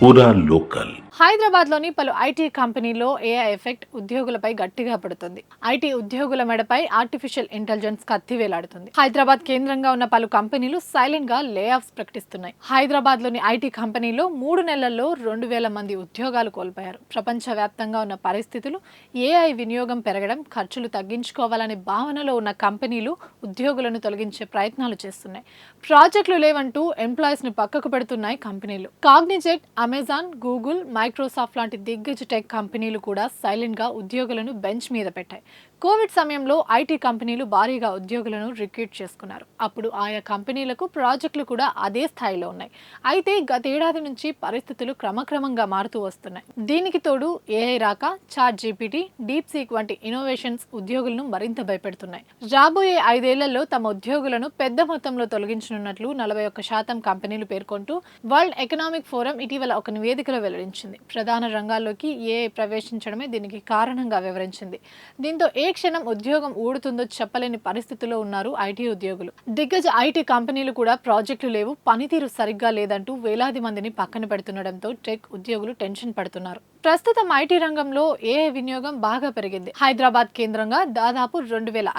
పూరా లోకల్. హైదరాబాద్లోని పలు ఐటీ కంపెనీల్లో ఏఐ ఎఫెక్ట్ ఉద్యోగులపై గట్టిగా పడుతుంది. ఐటీ ఉద్యోగుల మెడపై ఆర్టిఫిషియల్ ఇంటెలిజెన్స్ కత్తి వేలాడుతుంది. హైదరాబాద్ కేంద్రంగా ఉన్న పలు కంపెనీలు సైలెంట్ గా లే ఆఫ్స్ ప్రకటిస్తున్నాయి. హైదరాబాద్లోని ఐటీ కంపెనీలో 3 నెలల్లో 2,000 మంది ఉద్యోగాలు కోల్పోయారు. ప్రపంచవ్యాప్తంగా ఉన్న పరిస్థితులు, ఏఐ వినియోగం పెరగడం, ఖర్చులు తగ్గించుకోవాలనే భావనలో ఉన్న కంపెనీలు ఉద్యోగులను తొలగించే ప్రయత్నాలు చేస్తున్నాయి. ప్రాజెక్టులు లేవంటూ ఎంప్లాయీస్ ని పక్కకు పెడుతున్నాయి కంపెనీలు. కాగ్నిజెంట్, అమెజాన్, గూగుల్, మైక్రోసాఫ్ట్ లాంటి దిగ్గజ టెక్ కంపెనీలు కూడా సైలెంట్ గా ఉద్యోగులను బెంచ్ మీద పెట్టాయి. కోవిడ్ సమయంలో ఐటీ కంపెనీలు భారీగా ఉద్యోగులను రిక్రూట్ చేసుకున్నారు. అప్పుడు ఆయా కంపెనీలకు ప్రాజెక్టులు కూడా అదే స్థాయిలో ఉన్నాయి. అయితే గతేడాది నుంచి పరిస్థితులు క్రమక్రమంగా మారుతూ వస్తున్నాయి. దీనికి తోడు ఏఐ రాక, చాట్ జీపీటీ, డీప్ సీక్ వంటి ఇన్నోవేషన్స్ ఉద్యోగులను మరింత భయపెడుతున్నాయి. రాబోయే 5 ఏళ్లలో తమ ఉద్యోగులను పెద్ద మొత్తంలో తొలగించనున్నట్లు 41% కంపెనీలు పేర్కొంటూ వరల్డ్ ఎకనామిక్ ఫోరం ఇటీవల ఒక నివేదికలో వెల్లడించింది. ప్రధాన రంగాల్లోకి ఏఐ ప్రవేశించడమే దీనికి కారణంగా వివరించింది. దీంతో ఏ క్షణం ఉద్యోగం ఊడుతుందో చెప్పలేని పరిస్థితిలో ఉన్నారు ఐటీ ఉద్యోగులు. దిగ్గజ ఐటీ కంపెనీలు కూడా ప్రాజెక్టులు లేవు, పనితీరు సరిగ్గా లేదంటూ వేలాది మందిని పక్కన పెడుతుండటంతో టెక్ ఉద్యోగులు టెన్షన్ పడుతున్నారు. ప్రస్తుతం ఐటీ రంగంలో ఏఐ వినియోగం బాగా పెరిగింది. హైదరాబాద్ కేంద్రంగా దాదాపు 2,000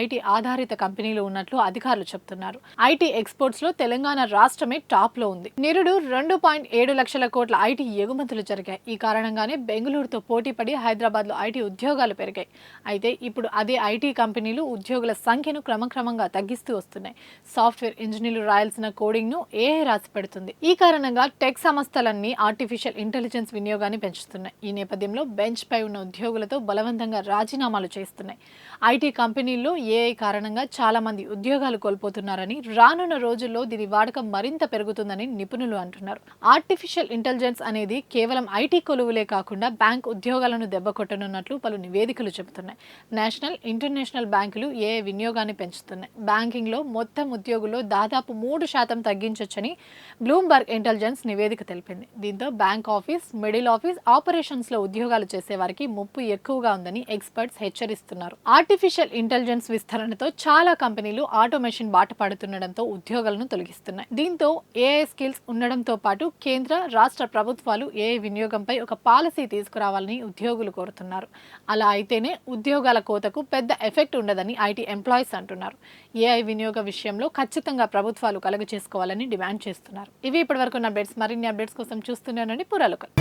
ఐటీ ఆధారిత కంపెనీలు ఉన్నట్లు అధికారులు చెబుతున్నారు. ఐటీ ఎక్స్పోర్ట్స్ లో తెలంగాణ రాష్ట్రమే టాప్ లో ఉంది. నిరుడు 2.7 లక్షల కోట్ల ఐటీ ఎగుమతులు జరిగాయి. ఈ కారణంగానే బెంగళూరుతో పోటీపడి హైదరాబాద్ లో ఐటీ ఉద్యోగాలు పెరిగాయి. అయితే ఇప్పుడు అదే ఐటీ కంపెనీలు ఉద్యోగుల సంఖ్యను క్రమక్రమంగా తగ్గిస్తూ వస్తున్నాయి. సాఫ్ట్వేర్ ఇంజనీర్లు రాయాల్సిన కోడింగ్ ను ఏఐ రాసి పెడుతుంది. ఈ కారణంగా టెక్ సంస్థలన్నీ ఆర్టిఫిషియల్ ఇంటెలిజెన్స్ వినియోగాన్ని పెంచుతున్నాయి. ఈ నేపథ్యంలో బెంచ్ పై ఉన్న ఉద్యోగులతో బలవంతంగా రాజీనామాలు చేస్తున్నాయి. ఐటీ కంపెనీల్లో ఏఐ కారణంగా చాలా మంది ఉద్యోగాలు కోల్పోతున్నారని, రానున్న రోజుల్లో దీని వాడకం మరింత పెరుగుతుందని నిపుణులు అంటున్నారు. ఆర్టిఫిషియల్ ఇంటెలిజెన్స్ అనేది కేవలం ఐటీ కొలువులే కాకుండా బ్యాంక్ ఉద్యోగాలను దెబ్బకొట్టనున్నట్లు పలు నివేదికలు చెబుతున్నాయి. నేషనల్, ఇంటర్నేషనల్ బ్యాంకులు ఏఐ వినియోగాన్ని పెంచుతున్నాయి. బ్యాంకింగ్ లో మొత్తం ఉద్యోగుల్లో దాదాపు 3% తగ్గించొచ్చని బ్లూంబర్గ్ ఇంటెలిజెన్స్ నివేదిక తెలిపింది. దీంతో bank office, middle office, operations లో ఉద్యోగాలు చేసే వారికి ముప్పు ఎక్కువగా ఉందని ఎక్స్పర్ట్స్ హెచ్చరిస్తున్నారు. ఆర్టిఫిషియల్ ఇంటెలిజెన్స్ విస్తరణతో చాలా కంపెనీలు ఆటోమేషన్ బాట పడుతుండటంతో ఉద్యోగాలను తొలగిస్తున్నాయి. దీంతో ఏఐ స్కిల్స్ ఉండడంతో పాటు కేంద్ర, రాష్ట్ర ప్రభుత్వాలు ఏఐ వినియోగంపై ఒక పాలసీ తీసుకురావాలని ఉద్యోగులు కోరుతున్నారు. అలా అయితేనే ఉద్యోగాల కోతకు పెద్ద ఎఫెక్ట్ ఉండదని ఐటీ ఎంప్లాయీస్ అంటున్నారు. ఏఐ వినియోగ విషయంలో ఖచ్చితంగా ప్రభుత్వాలు కలుగ చేసుకోవాలని డిమాండ్ చేస్తున్నారు. ఇవి ఇప్పటివరకు అప్డేట్స్. మరిన్ని అప్డేట్స్ కోసం చూస్తూనే ఉండండి పూరా లోకల్.